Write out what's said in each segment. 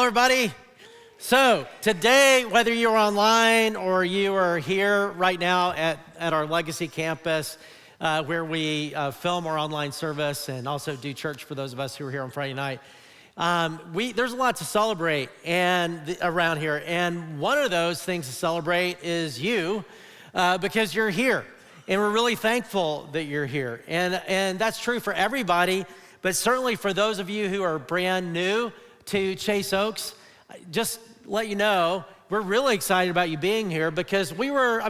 Hello, everybody. So today, whether you're online or you are here right now at our Legacy campus, where we film our online service and also do church for those of us who are here on Friday night, there's a lot to celebrate around here. And one of those things to celebrate is you, because you're here. And we're really thankful that you're here. And that's true for everybody, but certainly for those of you who are brand new to Chase Oaks, just let you know, we're really excited about you being here because we were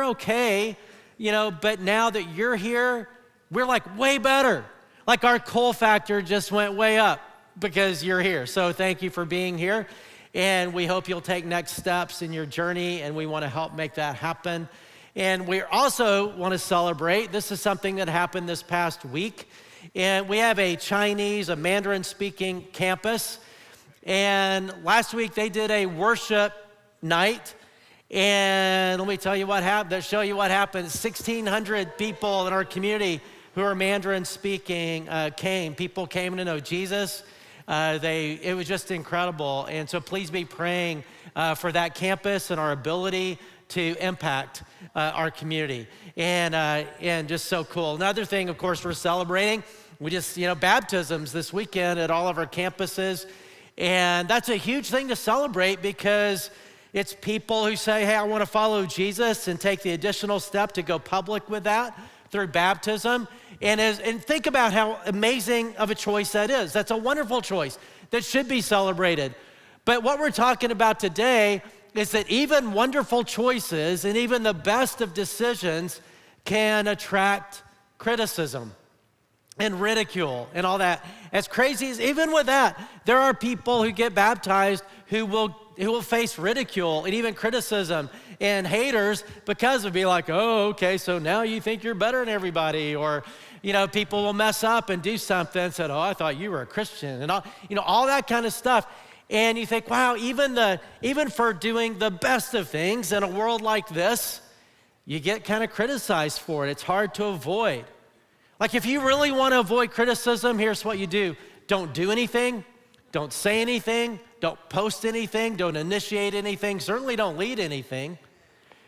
okay, but now that you're here, we're like way better. Like our cool factor just went way up because you're here. So thank you for being here. And we hope you'll take next steps in your journey, and we want to help make that happen. And we also want to celebrate, this is something that happened this past week. And we have a Mandarin-speaking campus. And last week they did a worship night. And let me tell you what happened, show you what happened. 1,600 people in our community who are Mandarin-speaking came. People came to know Jesus. It was just incredible. And so please be praying for that campus and our ability to impact our community. And just so cool. Another thing, of course, we're celebrating, we just, baptisms this weekend at all of our campuses. And that's a huge thing to celebrate because it's people who say, hey, I want to follow Jesus and take the additional step to go public with that through baptism. And think about how amazing of a choice that is. That's a wonderful choice that should be celebrated. But what we're talking about today is that even wonderful choices and even the best of decisions can attract criticism and ridicule and all that. As crazy as, even with that, there are people who get baptized who will face ridicule and even criticism and haters because it'll be like, oh, okay, so now you think you're better than everybody, or people will mess up and do something and said, oh, I thought you were a Christian, and all that kind of stuff. And you think, wow, even for doing the best of things in a world like this, you get kind of criticized for it. It's hard to avoid. Like if you really want to avoid criticism, here's what you do. Don't do anything, don't say anything, don't post anything, don't initiate anything, certainly don't lead anything.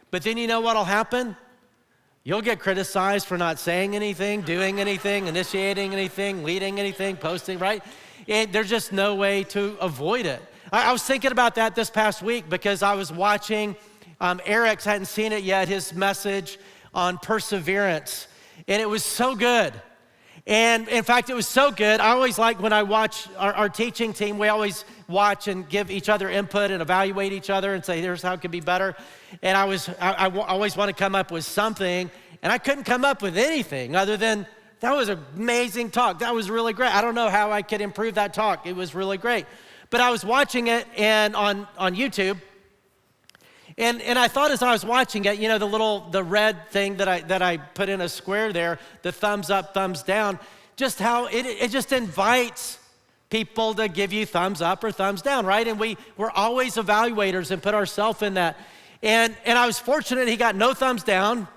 But then you know what'll happen? You'll get criticized for not saying anything, doing anything, initiating anything, leading anything, posting, right? And there's just no way to avoid it. I was thinking about that this past week because I was watching Eric's, hadn't seen it yet, his message on perseverance. And it was so good. And in fact, it was so good. I always like when I watch our teaching team, we always watch and give each other input and evaluate each other and say, here's how it could be better. And I always want to come up with something. And I couldn't come up with anything other than, that was an amazing talk. That was really great. I don't know how I could improve that talk. It was really great. But I was watching it and on YouTube. And I thought as I was watching it, the red thing that I put in a square there, the thumbs up, thumbs down, just how it just invites people to give you thumbs up or thumbs down, right? And we're always evaluators and put ourselves in that. And I was fortunate he got no thumbs down.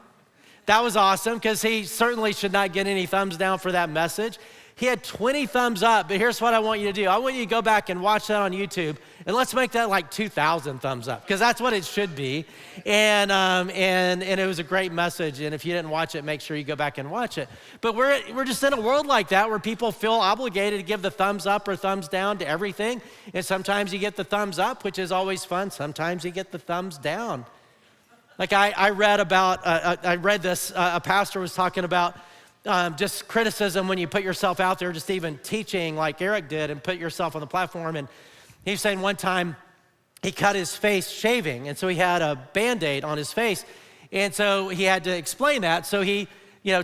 That was awesome because he certainly should not get any thumbs down for that message. He had 20 thumbs up, but here's what I want you to do. I want you to go back and watch that on YouTube, and let's make that like 2,000 thumbs up, because that's what it should be. And it was a great message, and if you didn't watch it, make sure you go back and watch it. But we're just in a world like that where people feel obligated to give the thumbs up or thumbs down to everything, and sometimes you get the thumbs up, which is always fun. Sometimes you get the thumbs down. Like I read this, a pastor was talking about just criticism when you put yourself out there, just even teaching like Eric did and put yourself on the platform. And he was saying one time he cut his face shaving, and so he had a Band-Aid on his face. And so he had to explain that. So he,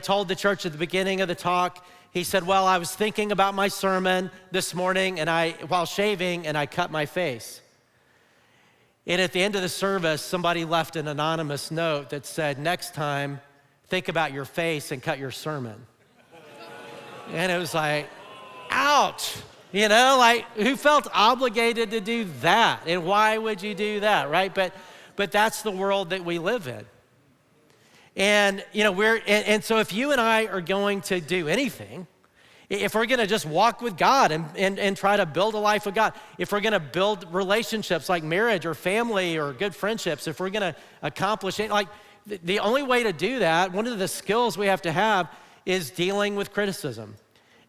told the church at the beginning of the talk, he said, well, I was thinking about my sermon this morning while shaving, and I cut my face. And at the end of the service, somebody left an anonymous note that said, next time, think about your face and cut your sermon. And it was like, ouch, who felt obligated to do that? And why would you do that, right? But that's the world that we live in. And, so if you and I are going to do anything, If we're gonna just walk with God and try to build a life with God, if we're gonna build relationships like marriage or family or good friendships, if we're gonna accomplish it, like the only way to do that, one of the skills we have to have is dealing with criticism.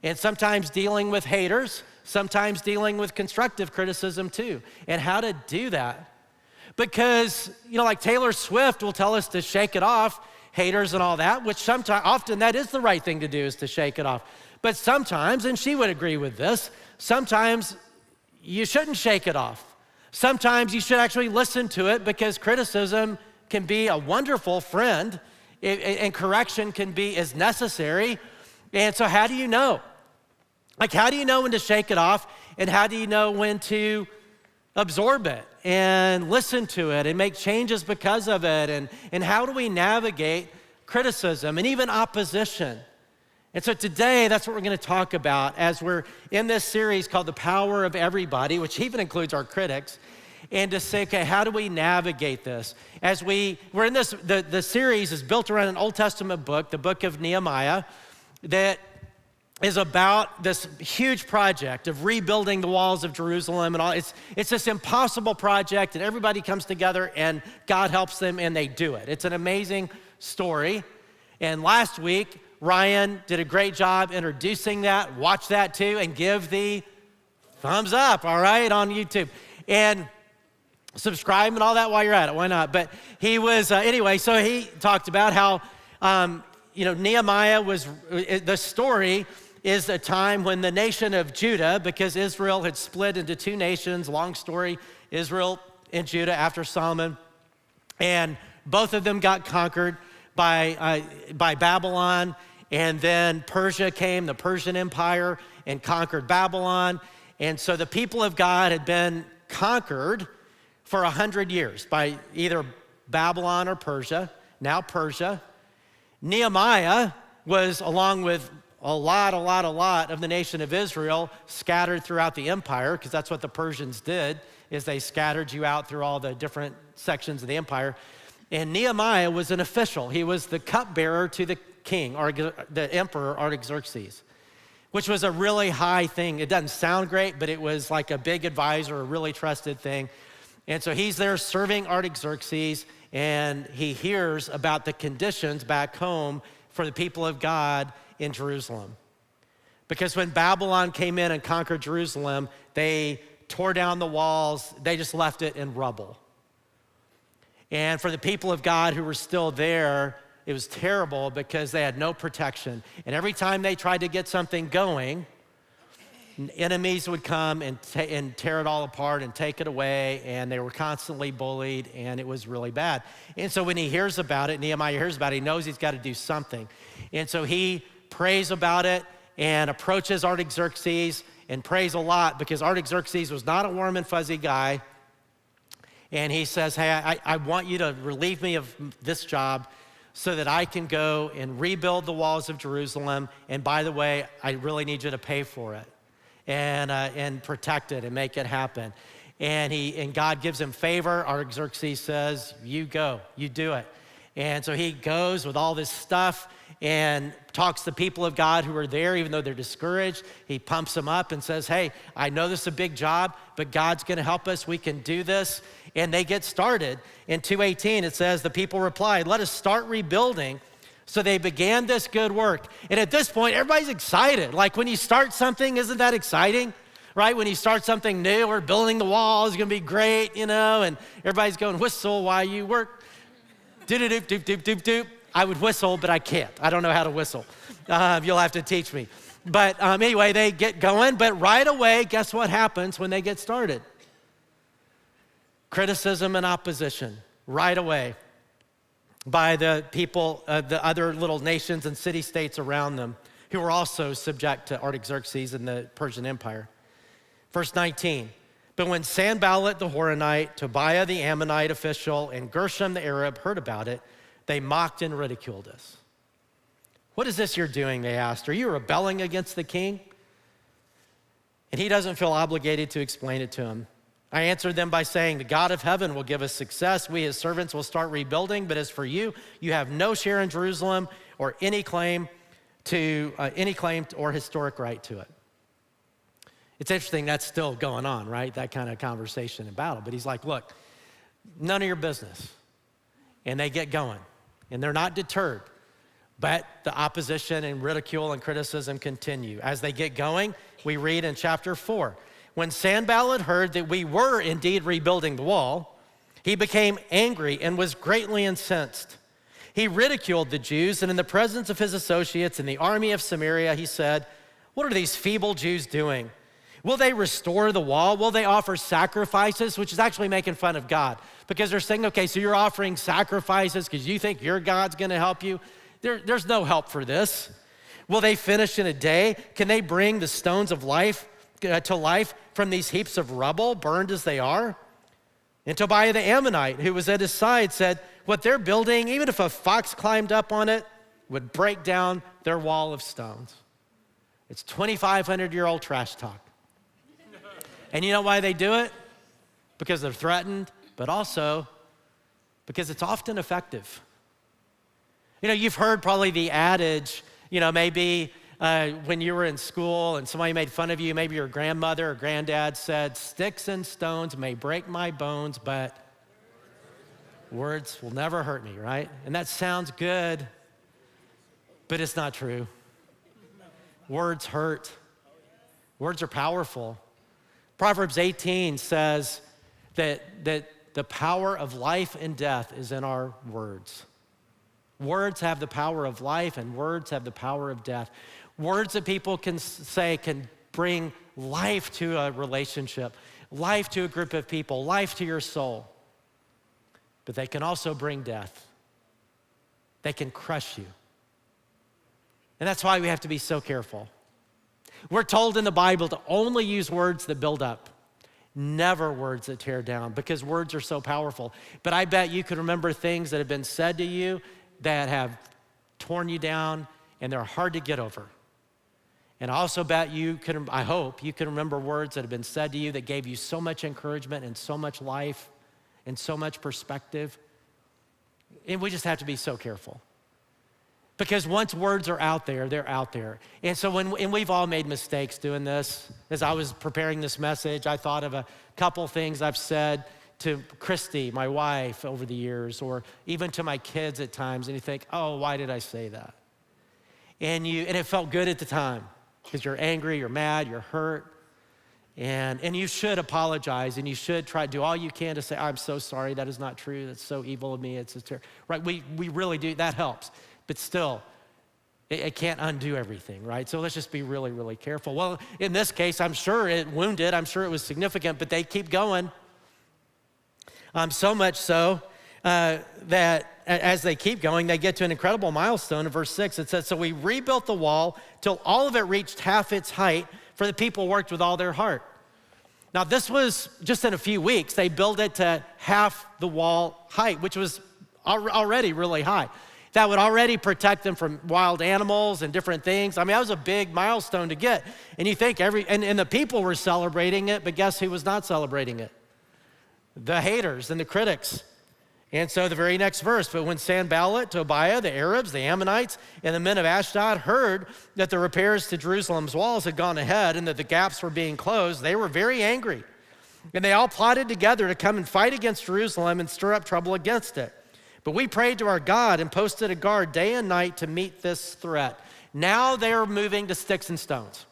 And sometimes dealing with haters, sometimes dealing with constructive criticism too, and how to do that. Because, like Taylor Swift will tell us to shake it off, haters and all that, which often that is the right thing to do, is to shake it off. But sometimes, and she would agree with this, sometimes you shouldn't shake it off. Sometimes you should actually listen to it, because criticism can be a wonderful friend, and correction is necessary. And so how do you know? Like, how do you know when to shake it off, and how do you know when to absorb it and listen to it and make changes because of it? And how do we navigate criticism and even opposition? And so today, that's what we're going to talk about as we're in this series called The Power of Everybody, which even includes our critics, and to say, okay, how do we navigate this? As we're in this, the series is built around an Old Testament book, the book of Nehemiah, that is about this huge project of rebuilding the walls of Jerusalem and all. It's this impossible project, and everybody comes together and God helps them and they do it. It's an amazing story. And last week, Ryan did a great job introducing that. Watch that too and give the thumbs up, all right, on YouTube. And subscribe and all that while you're at it, why not? But he was, anyway, so he talked about how, Nehemiah the story is a time when the nation of Judah, because Israel had split into two nations, long story, Israel and Judah after Solomon, and both of them got conquered by Babylon, and then Persia came, the Persian Empire, and conquered Babylon. And so the people of God had been conquered for 100 years by either Babylon or Persia, now Persia. Nehemiah was, along with a lot of the nation of Israel, scattered throughout the empire, because that's what the Persians did, is they scattered you out through all the different sections of the empire. And Nehemiah was an official. He was the cupbearer to the king, or the emperor Artaxerxes, which was a really high thing. It doesn't sound great, but it was like a big advisor, a really trusted thing. And so he's there serving Artaxerxes, and he hears about the conditions back home for the people of God in Jerusalem. Because when Babylon came in and conquered Jerusalem, they tore down the walls, they just left it in rubble. And for the people of God who were still there, it was terrible because they had no protection. And every time they tried to get something going, enemies would come and tear it all apart and take it away, and they were constantly bullied, and it was really bad. And so when he hears about it, Nehemiah hears about it, he knows he's got to do something. And so he prays about it and approaches Artaxerxes and prays a lot, because Artaxerxes was not a warm and fuzzy guy. And he says, hey, I want you to relieve me of this job so that I can go and rebuild the walls of Jerusalem. And by the way, I really need you to pay for it and protect it and make it happen. And God gives him favor. Artaxerxes says, you go, you do it. And so he goes with all this stuff and talks to people of God who are there, even though they're discouraged. He pumps them up and says, hey, I know this is a big job, but God's gonna help us, we can do this. And they get started. In 2:18, it says, the people replied, let us start rebuilding. So they began this good work. And at this point, everybody's excited. Like when you start something, isn't that exciting? Right? When you start something new, we're building the wall, it's gonna be great, and everybody's going, whistle while you work. Doop, doop, doop, doop, doop. I would whistle, but I can't. I don't know how to whistle. You'll have to teach me. But anyway, they get going, but right away, guess what happens when they get started? Criticism and opposition, right away, by the people, the other little nations and city-states around them, who were also subject to Artaxerxes and the Persian Empire. Verse 19, but when Sanballat the Horonite, Tobiah the Ammonite official, and Gershom the Arab heard about it, they mocked and ridiculed us. What is this you're doing, they asked. Are you rebelling against the king? And he doesn't feel obligated to explain it to him. I answered them by saying, the God of heaven will give us success. We, his servants, will start rebuilding. But as for you, you have no share in Jerusalem or any claim to any claim or historic right to it. It's interesting that's still going on, right? That kind of conversation and battle. But he's like, look, none of your business. And they get going. And they're not deterred. But the opposition and ridicule and criticism continue. As they get going, we read in chapter 4, when Sanballat heard that we were indeed rebuilding the wall, he became angry and was greatly incensed. He ridiculed the Jews, and in the presence of his associates in the army of Samaria, he said, what are these feeble Jews doing? Will they restore the wall? Will they offer sacrifices? Which is actually making fun of God, because they're saying, okay, so you're offering sacrifices because you think your God's gonna help you? There's no help for this. Will they finish in a day? Can they bring the stones of life to life from these heaps of rubble, burned as they are? And Tobiah the Ammonite, who was at his side, said, what they're building, even if a fox climbed up on it, would break down their wall of stones. It's 2,500-year-old trash talk. And you know why they do it? Because they're threatened, but also because it's often effective. You know, you've heard probably the adage, you know, maybe when you were in school and somebody made fun of you, maybe your grandmother or granddad said, sticks and stones may break my bones, but words will never hurt me, right? And that sounds good, but it's not true. Words hurt. Words are powerful. Proverbs 18 says that the power of life and death is in our words. Words have the power of life, and words have the power of death. Words that people can say can bring life to a relationship, life to a group of people, life to your soul. But they can also bring death. They can crush you. And that's why we have to be so careful. We're told in the Bible to only use words that build up, never words that tear down, because words are so powerful. But I bet you can remember things that have been said to you that have torn you down, and they're hard to get over. And I also bet you can, I hope you can remember words that have been said to you that gave you so much encouragement and so much life and so much perspective. And we just have to be so careful. Because once words are out there, they're out there. And so and we've all made mistakes doing this. As I was preparing this message, I thought of a couple things I've said to Christy, my wife, over the years, or even to my kids at times, and you think, oh, why did I say that? And it felt good at the time, because you're angry, you're mad, you're hurt, and you should apologize, and you should try to do all you can to say, I'm so sorry, that is not true, that's so evil of me, it's terrible. Right, we really do, that helps. But still, it can't undo everything, right? So let's just be really, really careful. Well, in this case, I'm sure it wounded, I'm sure it was significant, but they keep going. So much so that as they keep going, they get to an incredible milestone in verse 6. It says, so we rebuilt the wall till all of it reached half its height, for the people worked with all their heart. Now, this was just in a few weeks. They built it to half the wall height, which was already really high. That would already protect them from wild animals and different things. I mean, that was a big milestone to get. And you think and the people were celebrating it, but guess who was not celebrating it? The haters and the critics. And so the very next verse, but when Sanballat, Tobiah, the Arabs, the Ammonites, and the men of Ashdod heard that the repairs to Jerusalem's walls had gone ahead and that the gaps were being closed, they were very angry. And they all plotted together to come and fight against Jerusalem and stir up trouble against it. But we prayed to our God and posted a guard day and night to meet this threat. Now they're moving to sticks and stones.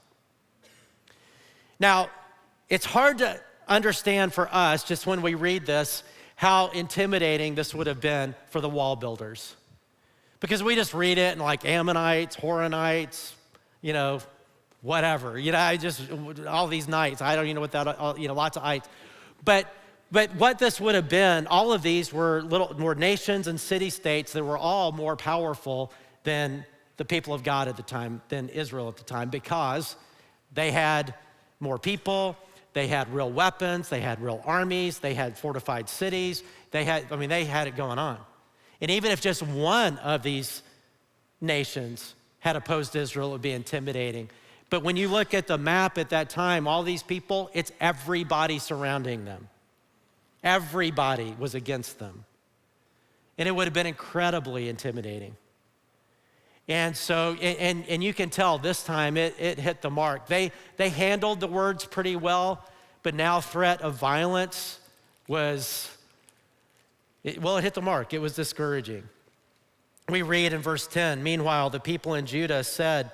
Now, it's hard to understand for us, just when we read this, how intimidating this would have been for the wall builders. Because we just read it and like Ammonites, Horonites, whatever. All these nights, I don't even know what that, lots of ites. But what this would have been, all of these were more nations and city-states that were all more powerful than the people of God at the time, than Israel at the time, because they had more people, they had real weapons, they had real armies, they had fortified cities, they had it going on. And even if just one of these nations had opposed Israel, it would be intimidating. But when you look at the map at that time, all these people, it's everybody surrounding them. Everybody was against them. And it would have been incredibly intimidating. And so, and you can tell this time it hit the mark. They handled the words pretty well, but now threat of violence it hit the mark. It was discouraging. We read in verse 10, meanwhile, the people in Judah said,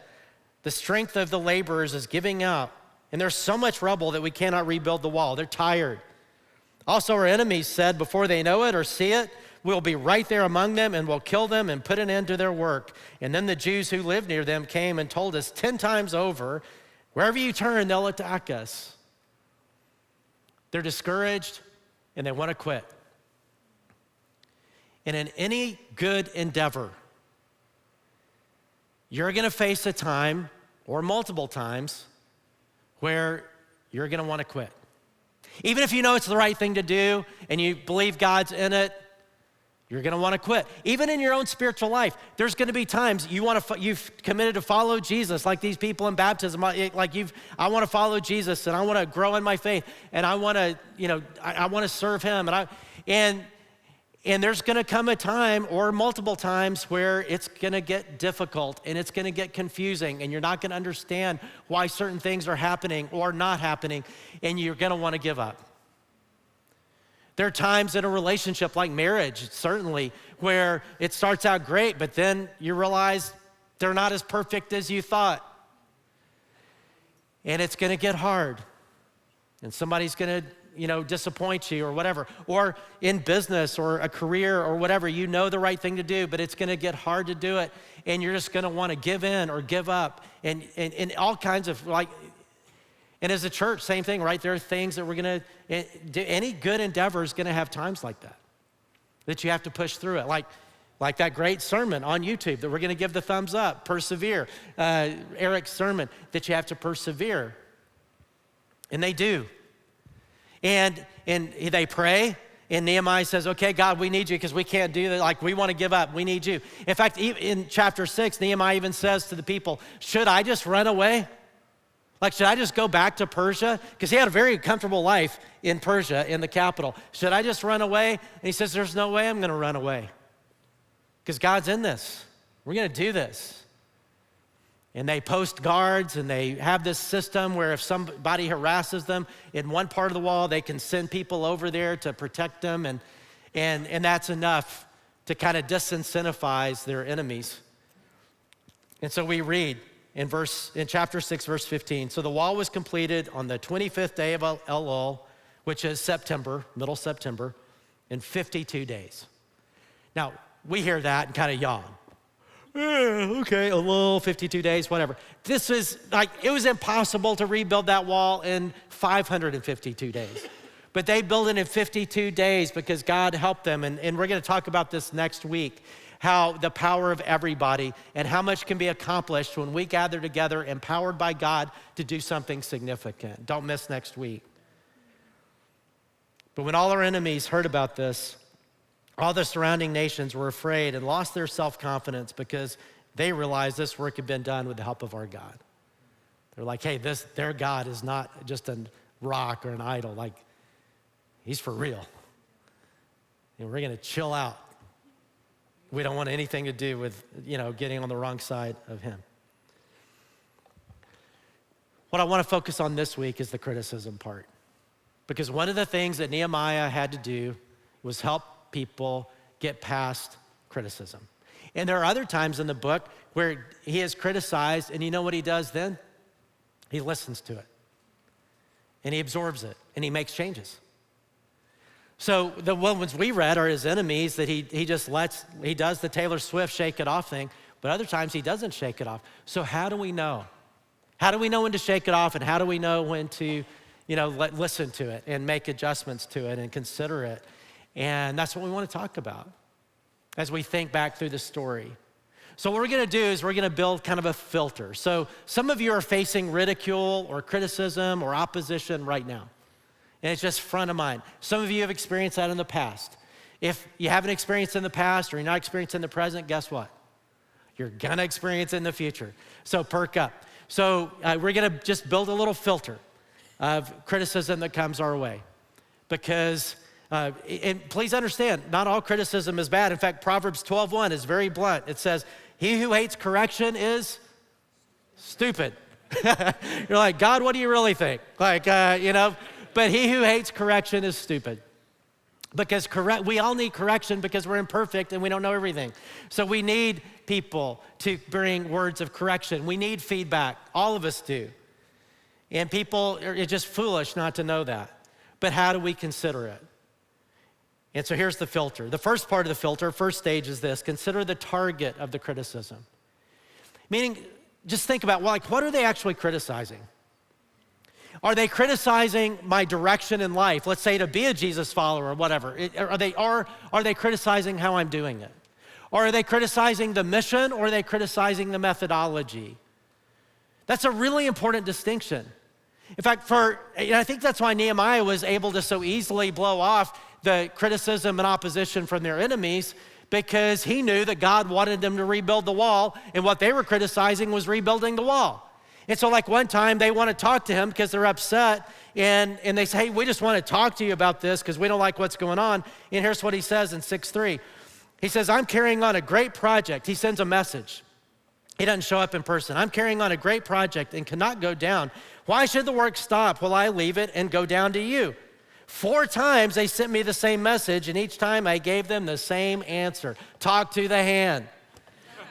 the strength of the laborers is giving out, and there's so much rubble that we cannot rebuild the wall. They're tired. Also, our enemies said, before they know it or see it, we'll be right there among them and we'll kill them and put an end to their work. And then the Jews who lived near them came and told us 10 times over, wherever you turn, they'll attack us. They're discouraged and they want to quit. And in any good endeavor, you're going to face a time or multiple times where you're going to want to quit. Even if you know it's the right thing to do and you believe God's in it, you're going to want to quit. Even in your own spiritual life, there's going to be times you've committed to follow Jesus, like these people in baptism. I want to follow Jesus and I want to grow in my faith and I want to, I want to serve Him and there's going to come a time or multiple times where it's going to get difficult and it's going to get confusing and you're not going to understand why certain things are happening or not happening and you're going to want to give up. There are times in a relationship like marriage, certainly, where it starts out great, but then you realize they're not as perfect as you thought. And it's going to get hard. And somebody's going to disappoint you or whatever. Or in business or a career or whatever, you know the right thing to do, but it's gonna get hard to do it. And you're just gonna wanna give in or give up and all kinds of and as a church, same thing, right? There are things that we're gonna do. Any good endeavor is gonna have times like that you have to push through it. Like that great sermon on YouTube that we're gonna give the thumbs up, persevere. Eric's sermon that you have to persevere. And they do. And they pray, and Nehemiah says, okay, God, we need you because we can't do that. We want to give up. We need you. In fact, in chapter 6, Nehemiah even says to the people, should I just run away? Should I just go back to Persia? Because he had a very comfortable life in Persia, in the capital. Should I just run away? And he says, there's no way I'm going to run away because God's in this. We're going to do this. And they post guards and they have this system where if somebody harasses them in one part of the wall, they can send people over there to protect them. And that's enough to kind of disincentivize their enemies. And so we read in chapter 6, verse 15. So the wall was completed on the 25th day of Elul, which is September, middle September, in 52 days. Now, we hear that and kind of yawn. Okay, a little 52 days, whatever. This is it was impossible to rebuild that wall in 552 days. But they built it in 52 days because God helped them. And we're going to talk about this next week, how the power of everybody and how much can be accomplished when we gather together empowered by God to do something significant. Don't miss next week. But when all our enemies heard about this, all the surrounding nations were afraid and lost their self-confidence because they realized this work had been done with the help of our God. They're like, hey, their God is not just a rock or an idol. He's for real. And we're going to chill out. We don't want anything to do with, getting on the wrong side of him. What I want to focus on this week is the criticism part. Because one of the things that Nehemiah had to do was help people get past criticism. And there are other times in the book where he is criticized, and you know what he does then? He listens to it, and he absorbs it, and he makes changes. So the ones we read are his enemies that he does the Taylor Swift shake it off thing, but other times he doesn't shake it off. So how do we know? How do we know when to shake it off, and how do we know when to, listen to it and make adjustments to it and consider it? And that's what we want to talk about as we think back through the story. So what we're going to do is we're going to build kind of a filter. So some of you are facing ridicule or criticism or opposition right now. And it's just front of mind. Some of you have experienced that in the past. If you haven't experienced it in the past or you're not experiencing it in the present, guess what? You're going to experience it in the future. So perk up. So we're going to just build a little filter of criticism that comes our way. Because and please understand, not all criticism is bad. In fact, Proverbs 12:1 is very blunt. It says, He who hates correction is stupid. You're like, God, what do you really think? Like, but he who hates correction is stupid. Because we all need correction because we're imperfect and we don't know everything. So we need people to bring words of correction. We need feedback. All of us do. And people are just foolish not to know that. But how do we consider it? And so here's the filter. The first part of the filter, first stage is this: consider the target of the criticism. Meaning, just think about, well, like, what are they actually criticizing? Are they criticizing my direction in life? Let's say to be a Jesus follower or whatever. Are they criticizing how I'm doing it? Or are they criticizing the mission, or are they criticizing the methodology? That's a really important distinction. In fact, I think that's why Nehemiah was able to so easily blow off the criticism and opposition from their enemies, because he knew that God wanted them to rebuild the wall, and what they were criticizing was rebuilding the wall. And so like one time they want to talk to him because they're upset, and they say, hey, we just want to talk to you about this because we don't like what's going on. And here's what he says in 6:3. He says, I'm carrying on a great project. He sends a message. He doesn't show up in person. I'm carrying on a great project and cannot go down. Why should the work stop while I leave it and go down to you? 4 times they sent me the same message, and each time I gave them the same answer. Talk to the hand.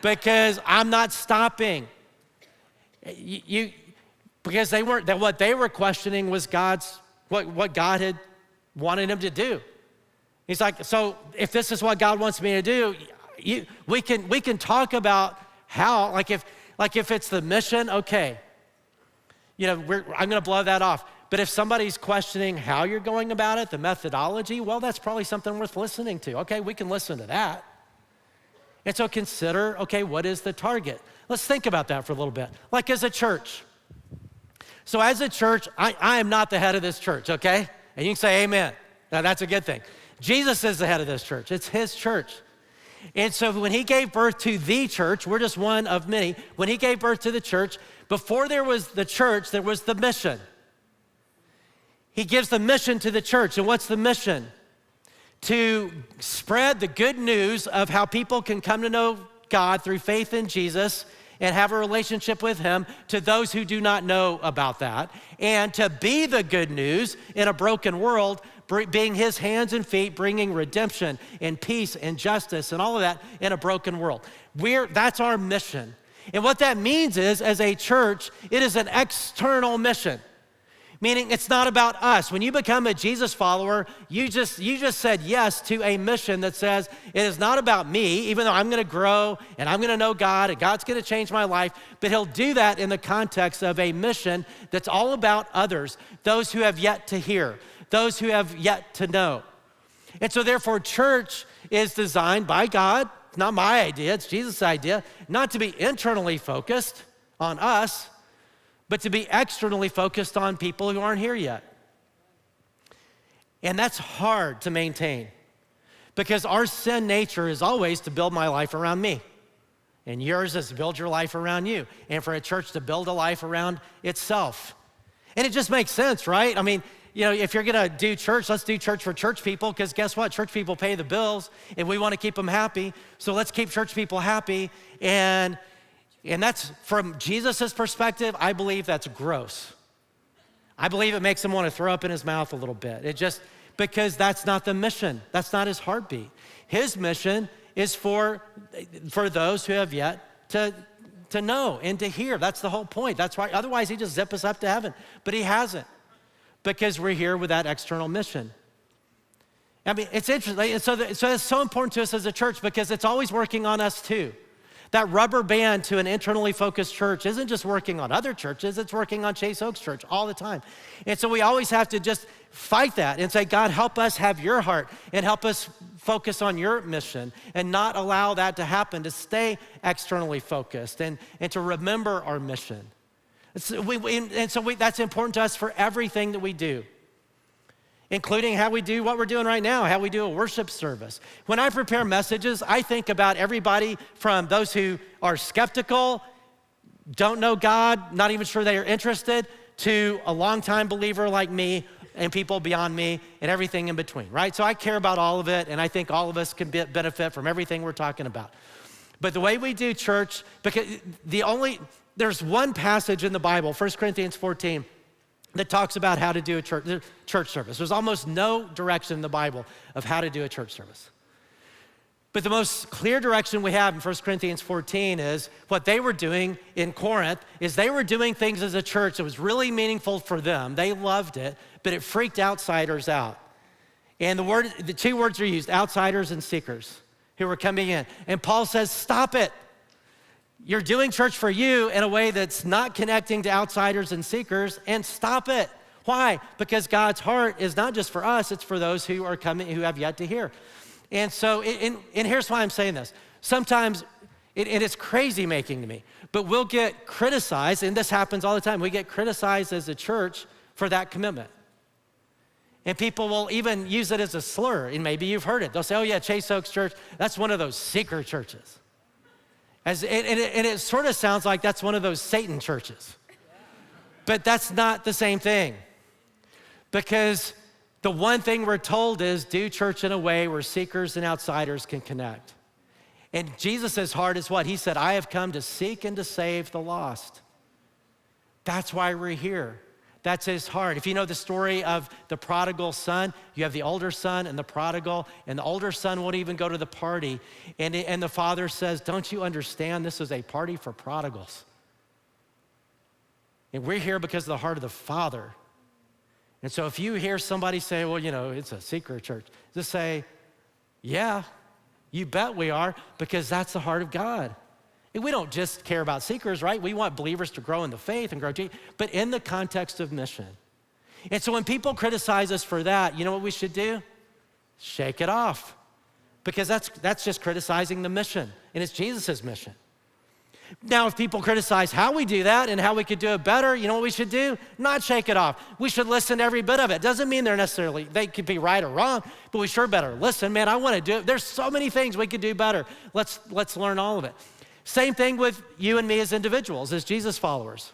Because I'm not stopping. Because what they were questioning was what God had wanted him to do. He's like, so if this is what God wants me to do, we can talk about how, like if it's the mission, okay, I'm gonna blow that off. But if somebody's questioning how you're going about it, the methodology, well, that's probably something worth listening to. Okay, we can listen to that. And so consider, okay, what is the target? Let's think about that for a little bit. Like as a church. So as a church, I am not the head of this church, okay? And you can say amen. Now that's a good thing. Jesus is the head of this church. It's his church. And so when he gave birth to the church, we're just one of many. When he gave birth to the church, before there was the church, there was the mission. He gives the mission to the church. And what's the mission? To spread the good news of how people can come to know God through faith in Jesus and have a relationship with him to those who do not know about that. And to be the good news in a broken world, being his hands and feet, bringing redemption and peace and justice and all of that in a broken world. That's our mission. And what that means is, as a church, it is an external mission. Meaning it's not about us. When you become a Jesus follower, you just said yes to a mission that says it is not about me, even though I'm gonna grow and I'm gonna know God and God's gonna change my life, but he'll do that in the context of a mission that's all about others, those who have yet to hear, those who have yet to know. And so therefore, church is designed by God. It's not my idea, it's Jesus' idea, not to be internally focused on us, but to be externally focused on people who aren't here yet. And that's hard to maintain because our sin nature is always to build my life around me. And yours is to build your life around you. And for a church to build a life around itself. And it just makes sense, right? I mean, if you're gonna do church, let's do church for church people, because guess what? Church people pay the bills and we wanna keep them happy. So let's keep church people happy. And that's, from Jesus' perspective, I believe that's gross. I believe it makes him want to throw up in his mouth a little bit. Because that's not the mission. That's not his heartbeat. His mission is for those who have yet to know and to hear. That's the whole point. That's why, otherwise he'd just zip us up to heaven. But he hasn't, because we're here with that external mission. I mean, it's interesting. And so it's so important to us as a church because it's always working on us too. That rubber band to an internally focused church isn't just working on other churches, it's working on Chase Oaks Church all the time. And so we always have to just fight that and say, God, help us have your heart and help us focus on your mission and not allow that to happen, to stay externally focused and to remember our mission. So that's important to us for everything that we do, including how we do what we're doing right now, how we do a worship service. When I prepare messages, I think about everybody from those who are skeptical, don't know God, not even sure they are interested, to a longtime believer like me and people beyond me and everything in between, right? So I care about all of it, and I think all of us can benefit from everything we're talking about. But the way we do church, because there's one passage in the Bible, 1 Corinthians 14, that talks about how to do a church service. There's almost no direction in the Bible of how to do a church service. But the most clear direction we have in 1 Corinthians 14 is what they were doing in Corinth is they were doing things as a church that was really meaningful for them. They loved it, but it freaked outsiders out. And the two words are used, outsiders and seekers, who were coming in. And Paul says, stop it. You're doing church for you in a way that's not connecting to outsiders and seekers, and stop it. Why? Because God's heart is not just for us, it's for those who are coming, who have yet to hear. And so, and here's why I'm saying this. Sometimes, and it's crazy making to me, but we'll get criticized, and this happens all the time. We get criticized as a church for that commitment. And people will even use it as a slur, and maybe you've heard it. They'll say, oh yeah, Chase Oaks Church, that's one of those seeker churches. And it sort of sounds like that's one of those Satan churches. But that's not the same thing. Because the one thing we're told is do church in a way where seekers and outsiders can connect. And Jesus' heart is what? He said, I have come to seek and to save the lost. That's why we're here. That's his heart. If you know the story of the prodigal son, you have the older son and the prodigal, and the older son won't even go to the party. And the father says, don't you understand this is a party for prodigals? And we're here because of the heart of the Father. And so if you hear somebody say, well, you know, it's a secret church, just say, yeah, you bet we are, because that's the heart of God. And we don't just care about seekers, right? We want believers to grow in the faith and grow, but in the context of mission. And so when people criticize us for that, you know what we should do? Shake it off. Because that's just criticizing the mission, and it's Jesus' mission. Now, if people criticize how we do that and how we could do it better, you know what we should do? Not shake it off. We should listen to every bit of it. Doesn't mean they could be right or wrong, but we sure better listen. Man, I want to do it. There's so many things we could do better. Let's learn all of it. Same thing with you and me as individuals, as Jesus followers.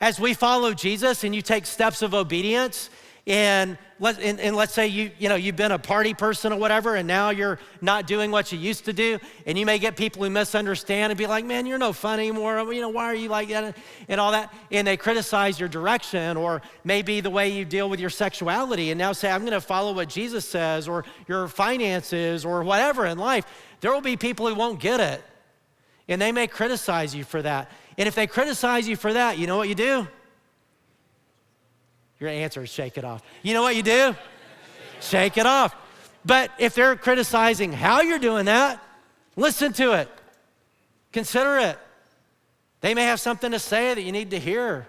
As we follow Jesus and you take steps of obedience, and let's say you've been a party person or whatever, and now you're not doing what you used to do, and you may get people who misunderstand and be like, man, you're no fun anymore. Why are you like that? And all that. And they criticize your direction, or maybe the way you deal with your sexuality, and now say, I'm gonna follow what Jesus says, or your finances, or whatever in life. There will be people who won't get it. And they may criticize you for that. And if they criticize you for that, you know what you do? Your answer is shake it off. You know what you do? Shake it off. But if they're criticizing how you're doing that, listen to it. Consider it. They may have something to say that you need to hear.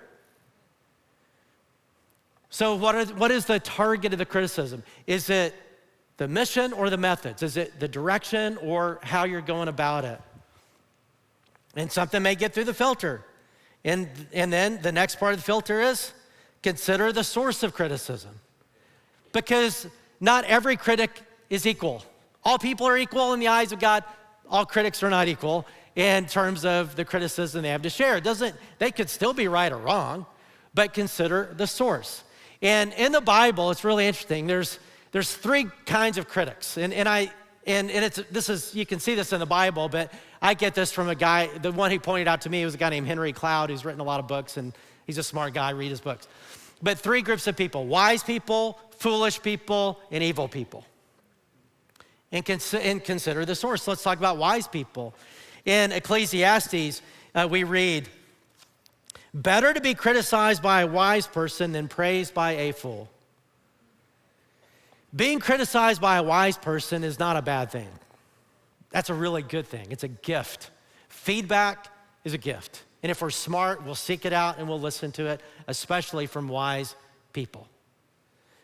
So what is the target of the criticism? Is it the mission or the methods? Is it the direction or how you're going about it? And something may get through the filter. And then the next part of the filter is consider the source of criticism. Because not every critic is equal. All people are equal in the eyes of God. All critics are not equal in terms of the criticism they have to share. They could still be right or wrong, but consider the source. And in the Bible, it's really interesting. There's three kinds of critics. And you can see this in the Bible, but I get this from a guy, the one he pointed out to me was a guy named Henry Cloud, who's written a lot of books, and he's a smart guy, read his books. But three groups of people: wise people, foolish people, and evil people. And consider the source. Let's talk about wise people. In Ecclesiastes, we read, better to be criticized by a wise person than praised by a fool. Being criticized by a wise person is not a bad thing. That's a really good thing. It's a gift. Feedback is a gift. And if we're smart, we'll seek it out and we'll listen to it, especially from wise people.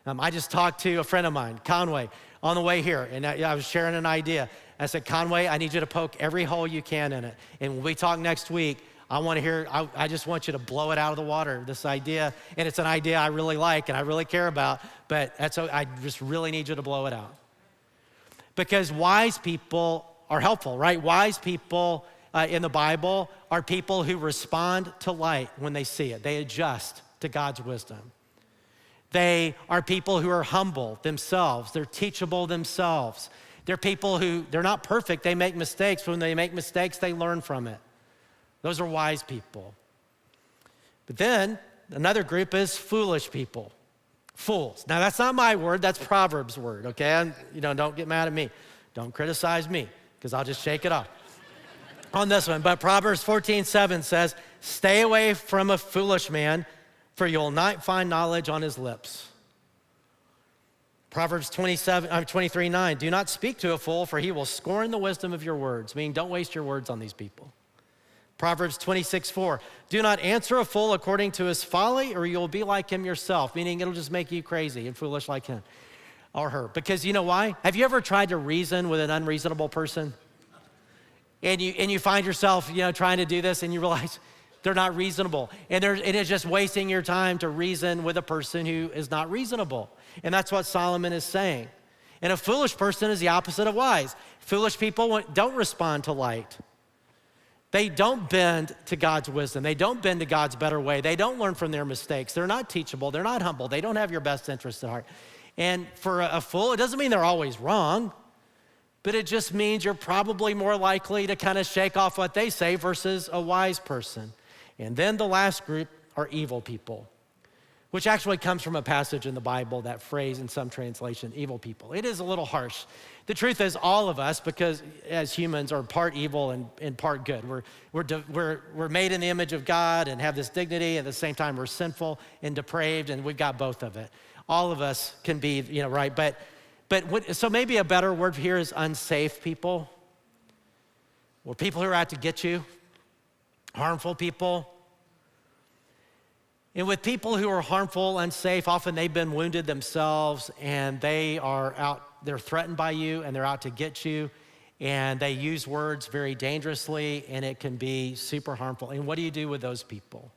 I just talked to a friend of mine, Conway, on the way here, and I was sharing an idea. I said, Conway, I need you to poke every hole you can in it. And when we talk next week, I just want you to blow it out of the water, this idea. And it's an idea I really like and I really care about, but I just really need you to blow it out. Because wise people are helpful, right? Wise people in the Bible are people who respond to light when they see it. They adjust to God's wisdom. They are people who are humble themselves. They're teachable themselves. They're people who, they're not perfect, they make mistakes. When they make mistakes, they learn from it. Those are wise people. But then another group is foolish people, fools. Now that's not my word, that's Proverbs' word, okay? Don't get mad at me. Don't criticize me, because I'll just shake it off on this one. But Proverbs 14:7 says, stay away from a foolish man, for you'll not find knowledge on his lips. Proverbs 23:9, do not speak to a fool, for he will scorn the wisdom of your words. Meaning, don't waste your words on these people. Proverbs 26:4, do not answer a fool according to his folly, or you'll be like him yourself. Meaning, it'll just make you crazy and foolish like him or her. Because you know why? Have you ever tried to reason with an unreasonable person? And you find yourself, trying to do this, and you realize they're not reasonable. And it is just wasting your time to reason with a person who is not reasonable. And that's what Solomon is saying. And a foolish person is the opposite of wise. Foolish people don't respond to light. They don't bend to God's wisdom. They don't bend to God's better way. They don't learn from their mistakes. They're not teachable. They're not humble. They don't have your best interest at heart. And for a fool, it doesn't mean they're always wrong, but it just means you're probably more likely to kind of shake off what they say versus a wise person. And then the last group are evil people, which actually comes from a passage in the Bible, that phrase in some translation, evil people. It is a little harsh. The truth is, all of us, because as humans, are part evil and part good. We're made in the image of God and have this dignity. At the same time, we're sinful and depraved, and we've got both of it. All of us can be, right? So maybe a better word here is unsafe people. Well, people who are out to get you, harmful people. And with people who are harmful, unsafe, often they've been wounded themselves, and they're threatened by you, and they're out to get you, and they use words very dangerously, and it can be super harmful. And what do you do with those people?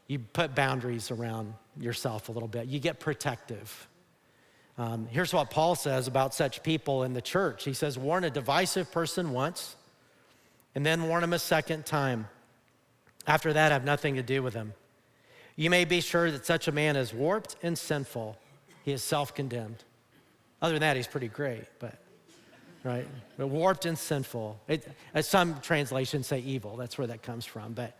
You put boundaries around yourself a little bit. You get protective. Here's what Paul says about such people in the church. He says, warn a divisive person once, and then warn him a second time. After that, have nothing to do with him. You may be sure that such a man is warped and sinful. He is self-condemned. Other than that, he's pretty great, right? But warped and sinful. Some translations say evil. That's where that comes from. But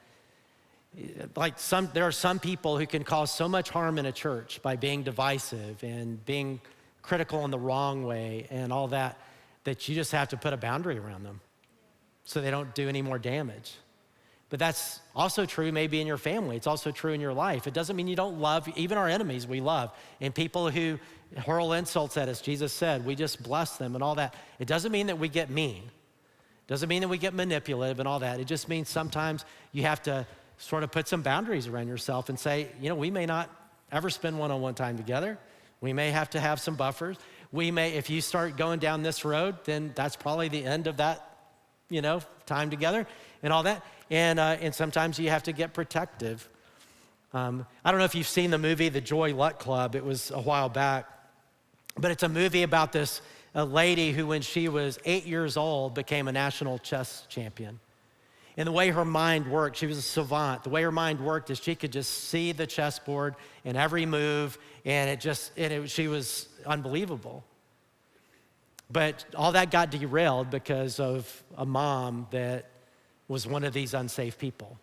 there are some people who can cause so much harm in a church by being divisive and being critical in the wrong way and all that you just have to put a boundary around them so they don't do any more damage. But that's also true maybe in your family. It's also true in your life. It doesn't mean you don't love, even our enemies we love. And people who hurl insults at us, Jesus said, we just bless them and all that. It doesn't mean that we get mean. It doesn't mean that we get manipulative and all that. It just means sometimes you have to sort of put some boundaries around yourself and say, we may not ever spend one-on-one time together. We may have to have some buffers. If you start going down this road, then that's probably the end of that, time together and all that. And sometimes you have to get protective. I don't know if you've seen the movie, The Joy Luck Club. It was a while back. But it's a movie about a lady who, when she was 8 years old, became a national chess champion. And the way her mind worked, she was a savant. The way her mind worked is she could just see the chessboard and every move, and she was unbelievable. But all that got derailed because of a mom that was one of these unsafe people.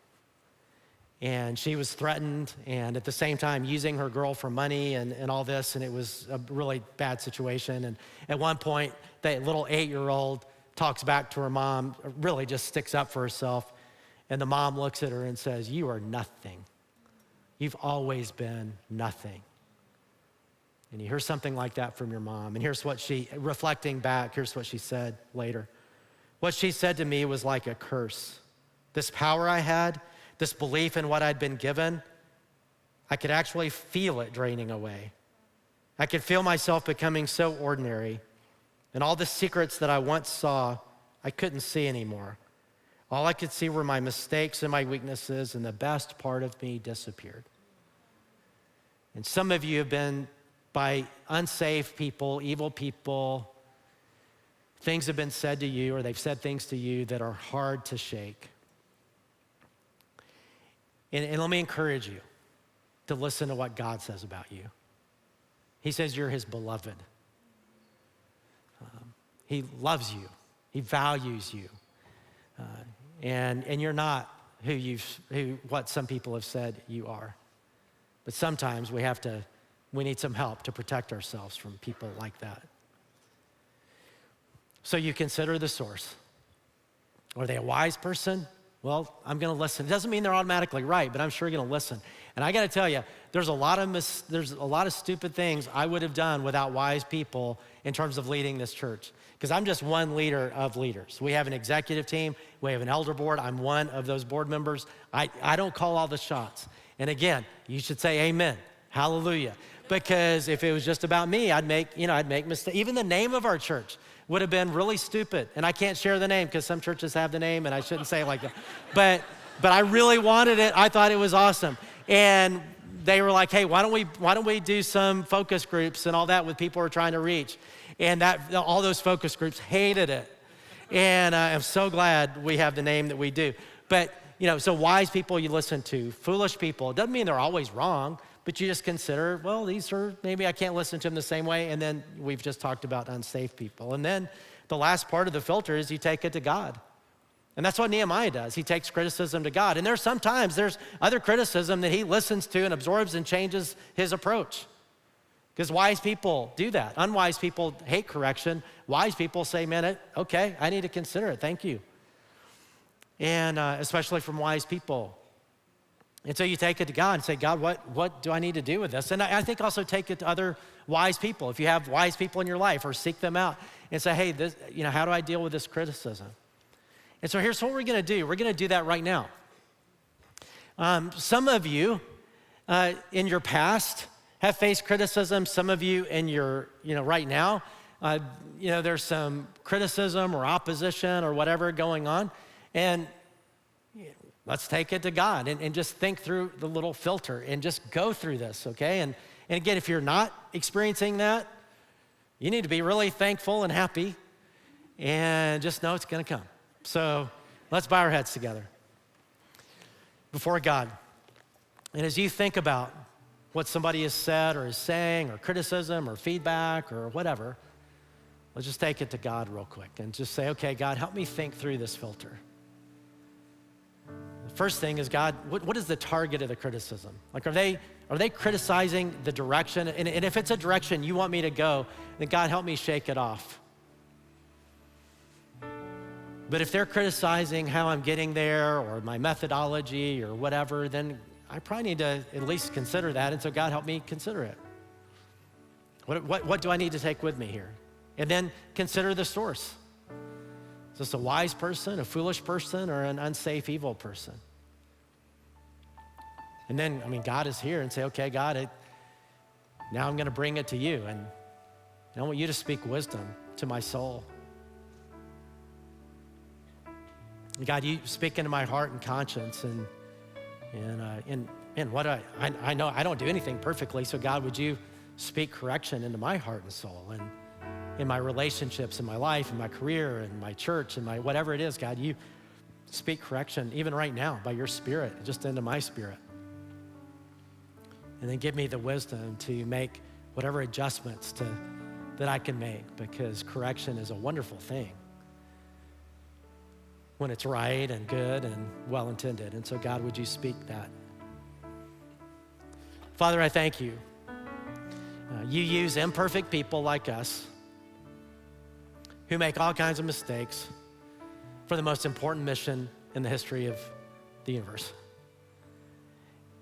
And she was threatened, and at the same time using her girl for money and all this, and it was a really bad situation. And at one point, that little 8-year-old talks back to her mom, really just sticks up for herself, and the mom looks at her and says, you are nothing. You've always been nothing. And you hear something like that from your mom, and reflecting back, here's what she said later. What she said to me was like a curse. This power I had, this belief in what I'd been given, I could actually feel it draining away. I could feel myself becoming so ordinary, and all the secrets that I once saw, I couldn't see anymore. All I could see were my mistakes and my weaknesses, and the best part of me disappeared. And some of you have been by unsafe people, evil people. Things have been said to you, or they've said things to you that are hard to shake. And let me encourage you to listen to what God says about you. He says you're his beloved. He loves you. He values you. And you're not what some people have said you are. But sometimes we need some help to protect ourselves from people like that. So you consider the source. Are they a wise person? Well, I'm gonna listen. It doesn't mean they're automatically right, but I'm sure gonna listen. And I gotta tell you, there's a lot of stupid things I would have done without wise people in terms of leading this church. Because I'm just one leader of leaders. We have an executive team, we have an elder board. I'm one of those board members. I don't call all the shots. And again, you should say amen, hallelujah. Because if it was just about me, I'd make mistakes. Even the name of our church would have been really stupid. And I can't share the name because some churches have the name and I shouldn't say it like that. But I really wanted it. I thought it was awesome. And they were like, hey, why don't we do some focus groups and all that with people we're trying to reach? And all those focus groups hated it. And I'm so glad we have the name that we do. But, so wise people you listen to, foolish people, it doesn't mean they're always wrong, but you just consider, well, maybe I can't listen to them the same way. And then we've just talked about unsafe people. And then the last part of the filter is you take it to God. And that's what Nehemiah does. He takes criticism to God. And there's other criticism that he listens to and absorbs and changes his approach. Because wise people do that. Unwise people hate correction. Wise people say, man, okay, I need to consider it, thank you. And especially from wise people. And so you take it to God and say, God, what do I need to do with this? And I think also take it to other wise people. If you have wise people in your life, or seek them out and say, hey, how do I deal with this criticism? And so here's what we're gonna do. We're gonna do that right now. Some of you in your past have faced criticism. Some of you in your, right now, there's some criticism or opposition or whatever going on. And let's take it to God and just think through the little filter and just go through this, okay? And again, if you're not experiencing that, you need to be really thankful and happy and just know it's gonna come. So let's bow our heads together before God. And as you think about what somebody has said or is saying, or criticism or feedback or whatever, let's just take it to God real quick and just say, okay, God, help me think through this filter. The first thing is, God, what is the target of the criticism? Like, are they criticizing the direction? And if it's a direction you want me to go, then God, help me shake it off. But if they're criticizing how I'm getting there or my methodology or whatever, then I probably need to at least consider that. And so God, help me consider it. What do I need to take with me here? And then consider the source. Is this a wise person, a foolish person, or an unsafe, evil person? And then, God is here and say, okay, God, now I'm gonna bring it to you. And I want you to speak wisdom to my soul. And God, you speak into my heart and conscience, and what I know I don't do anything perfectly, so God, would you speak correction into my heart and soul, and in my relationships, in my life, in my career, in my church, in my whatever it is, God, you speak correction even right now by your Spirit, just into my spirit. And then give me the wisdom to make whatever adjustments that I can make, because correction is a wonderful thing when it's right and good and well-intended. And so God, would you speak that? Father, I thank you. You use imperfect people like us who make all kinds of mistakes for the most important mission in the history of the universe.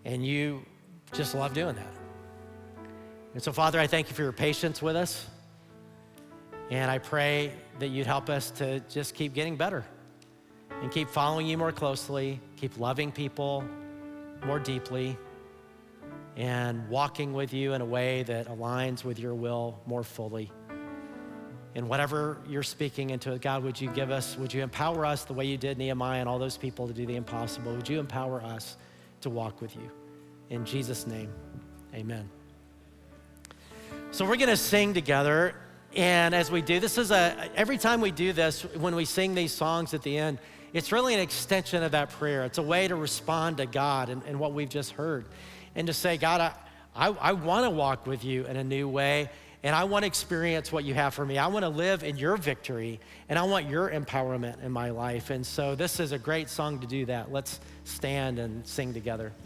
And you just love doing that. And so, Father, I thank you for your patience with us. And I pray that you'd help us to just keep getting better and keep following you more closely, keep loving people more deeply, and walking with you in a way that aligns with your will more fully. And whatever you're speaking into it, God, would you empower us the way you did Nehemiah and all those people to do the impossible? Would you empower us to walk with you? In Jesus' name, amen. So we're gonna sing together, and as we do, every time we do this, when we sing these songs at the end, it's really an extension of that prayer. It's a way to respond to God and what we've just heard, and to say, God, I wanna walk with you in a new way, And I want to experience what you have for me. I want to live in your victory, and I want your empowerment in my life. And so this is a great song to do that. Let's stand and sing together.